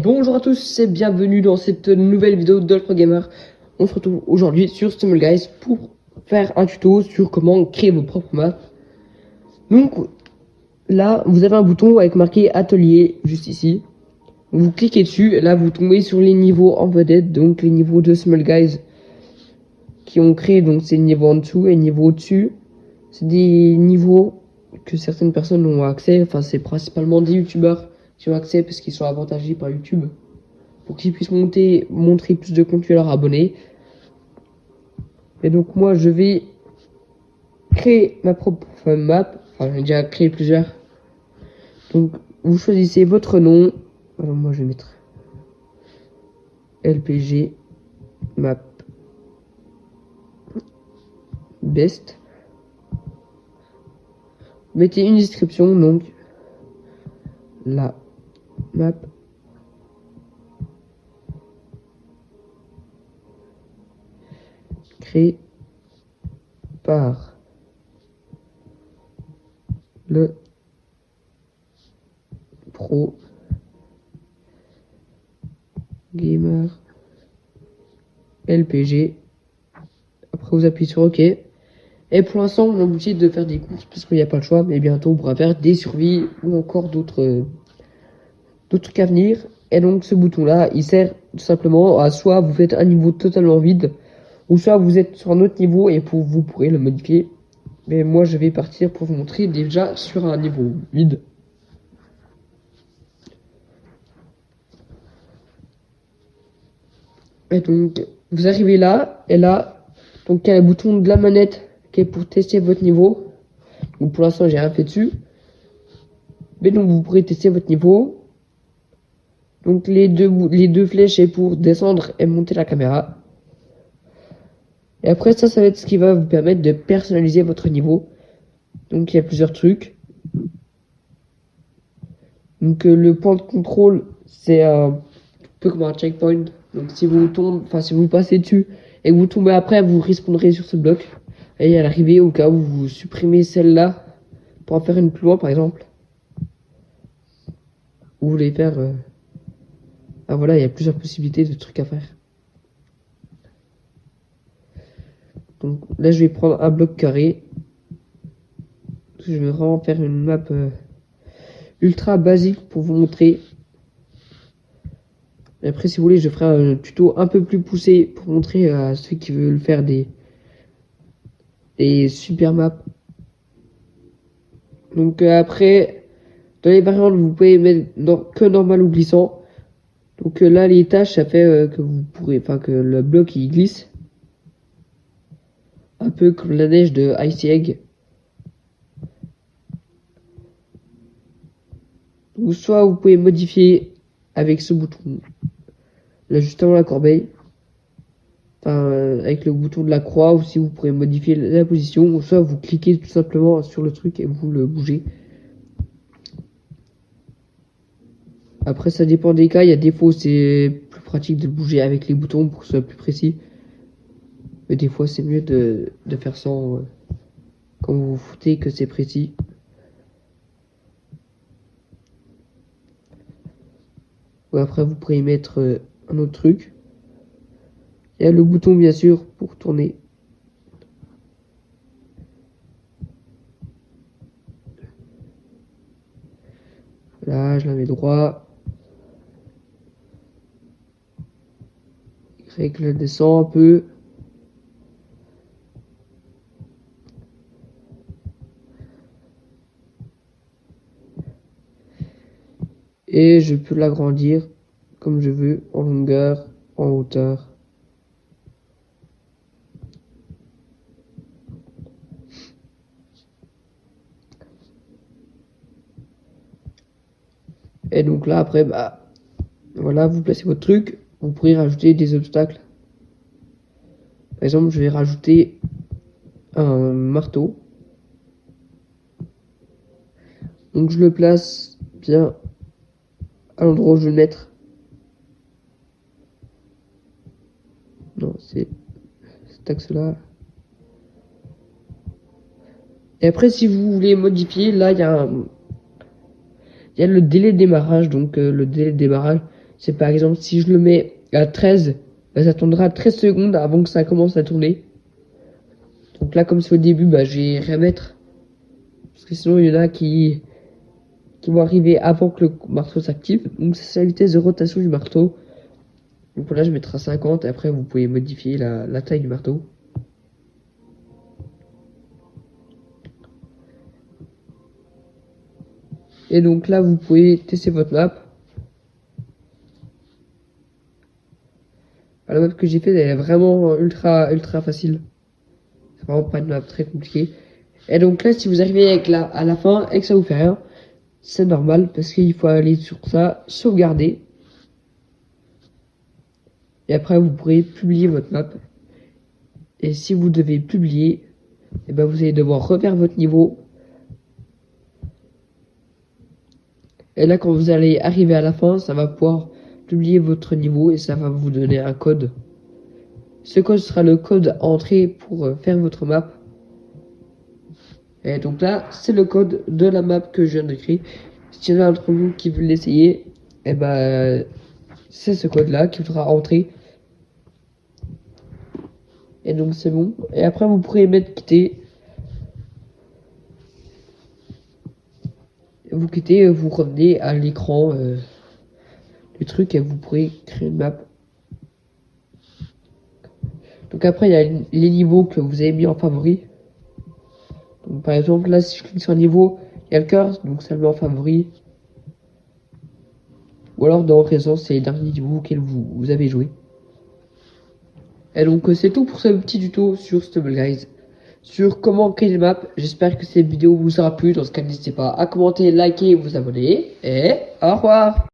Bonjour à tous et bienvenue dans cette nouvelle vidéo d'Ultra Gamer. On se retrouve aujourd'hui sur StumbleGuys pour faire un tuto sur comment créer vos propres maps. Donc là, vous avez un bouton avec marqué atelier juste ici. Vous cliquez dessus et là vous tombez sur les niveaux en vedette, donc les niveaux de StumbleGuys qui ont créé, donc c'est niveau en dessous et niveau au-dessus. C'est des niveaux que certaines personnes ont accès, enfin c'est principalement des youtubeurs qui ont accès parce qu'ils sont avantagés par YouTube, pour qu'ils puissent montrer plus de contenu à leurs abonnés. Et donc moi je vais créer ma propre map. Enfin j'ai déjà créé plusieurs. Donc vous choisissez votre nom. Alors moi je vais mettre LPG map best. Mettez une description, donc la map créée par le pro gamer LPG. Après vous appuyez sur OK. Et pour l'instant on est obligé de faire des courses parce qu'il n'y a pas le choix, mais bientôt on pourra faire des survies ou encore d'autres trucs à venir. Et donc ce bouton là il sert tout simplement à soit vous faites un niveau totalement vide, ou soit vous êtes sur un autre niveau et vous pourrez le modifier. Mais moi je vais partir pour vous montrer déjà sur un niveau vide. Et donc vous arrivez là, et là donc il y a le bouton de la manette qui est pour tester votre niveau. Donc pour l'instant j'ai rien fait dessus, mais donc vous pourrez tester votre niveau. Donc les deux flèches est pour descendre et monter la caméra. Et après ça va être ce qui va vous permettre de personnaliser votre niveau. Donc il y a plusieurs trucs. Donc le point de contrôle, c'est un peu comme un checkpoint. Donc si vous si vous passez dessus et que vous tombez après, vous respawnerez sur ce bloc. Et à l'arrivée, au cas où vous supprimez celle-là pour en faire une plus loin par exemple. Ou vous voulez faire... Ah voilà, il y a plusieurs possibilités de trucs à faire. Donc là je vais prendre un bloc carré. Je vais vraiment faire une map ultra basique pour vous montrer. Et après si vous voulez je ferai un tuto un peu plus poussé pour montrer à ceux qui veulent faire des super maps. Donc après dans les variantes vous pouvez mettre que normal ou glissant. Donc là les tâches ça fait que vous pourrez, que le bloc il glisse. Un peu comme la neige de Icy Egg. Ou soit vous pouvez modifier avec ce bouton là juste avant la corbeille. Avec le bouton de la croix, ou si vous pourrez modifier la position, ou soit vous cliquez tout simplement sur le truc et vous le bougez. Après ça dépend des cas, il y a des fois c'est plus pratique de le bouger avec les boutons pour que ce soit plus précis. Mais des fois c'est mieux de faire sans quand vous vous foutez que c'est précis. Ou après vous pourrez y mettre un autre truc. Il y a le bouton bien sûr pour tourner. Là je la mets droit. Y la descend un peu. Et je peux l'agrandir comme je veux, en longueur, en hauteur. Et donc là après voilà, vous placez votre truc, vous pourrez rajouter des obstacles. Par exemple je vais rajouter un marteau. Donc je le place bien à l'endroit où je veux le mettre. Non, c'est cet axe-là. Et après, si vous voulez modifier, là, il y a le délai de démarrage. Donc le délai de démarrage, C'est par exemple si je le mets à 13, bah, ça tournera 13 secondes avant que ça commence à tourner. Donc là, comme c'est au début, bah, je vais remettre. Parce que sinon, il y en a qui vont arriver avant que le marteau s'active. Donc c'est la vitesse de rotation du marteau. Donc là, je mettrai 50. Et après, vous pouvez modifier la taille du marteau. Et donc là, vous pouvez tester votre map. La map que j'ai faite, elle est vraiment ultra facile. C'est vraiment pas une map très compliquée. Et donc là, si vous arrivez à la fin et que ça vous fait rien, c'est normal parce qu'il faut aller sur ça, sauvegarder. Et après, vous pourrez publier votre map. Et si vous devez publier, et ben vous allez devoir refaire votre niveau. Et là, quand vous allez arriver à la fin, ça va pouvoir publier votre niveau et ça va vous donner un code. Ce code sera le code à entrer pour faire votre map. Et donc là, c'est le code de la map que je viens de créer. Si y en a d'entre vous qui veulent l'essayer, et ben c'est ce code là qui faudra entrer. Et donc c'est bon. Et après vous pourrez mettre quitter. Vous quittez, vous revenez à l'écran du truc et vous pourrez créer une map. Donc après il y a les niveaux que vous avez mis en favori. Donc par exemple là si je clique sur un niveau, il y a le cœur, donc ça le met en favori. Ou alors dans Présence, c'est les derniers niveaux auxquels vous avez joué. Et donc c'est tout pour ce petit tuto sur Stumble Guys, sur comment créer une map. J'espère que cette vidéo vous aura plu. Dans ce cas, n'hésitez pas à commenter, liker, vous abonner. Et au revoir.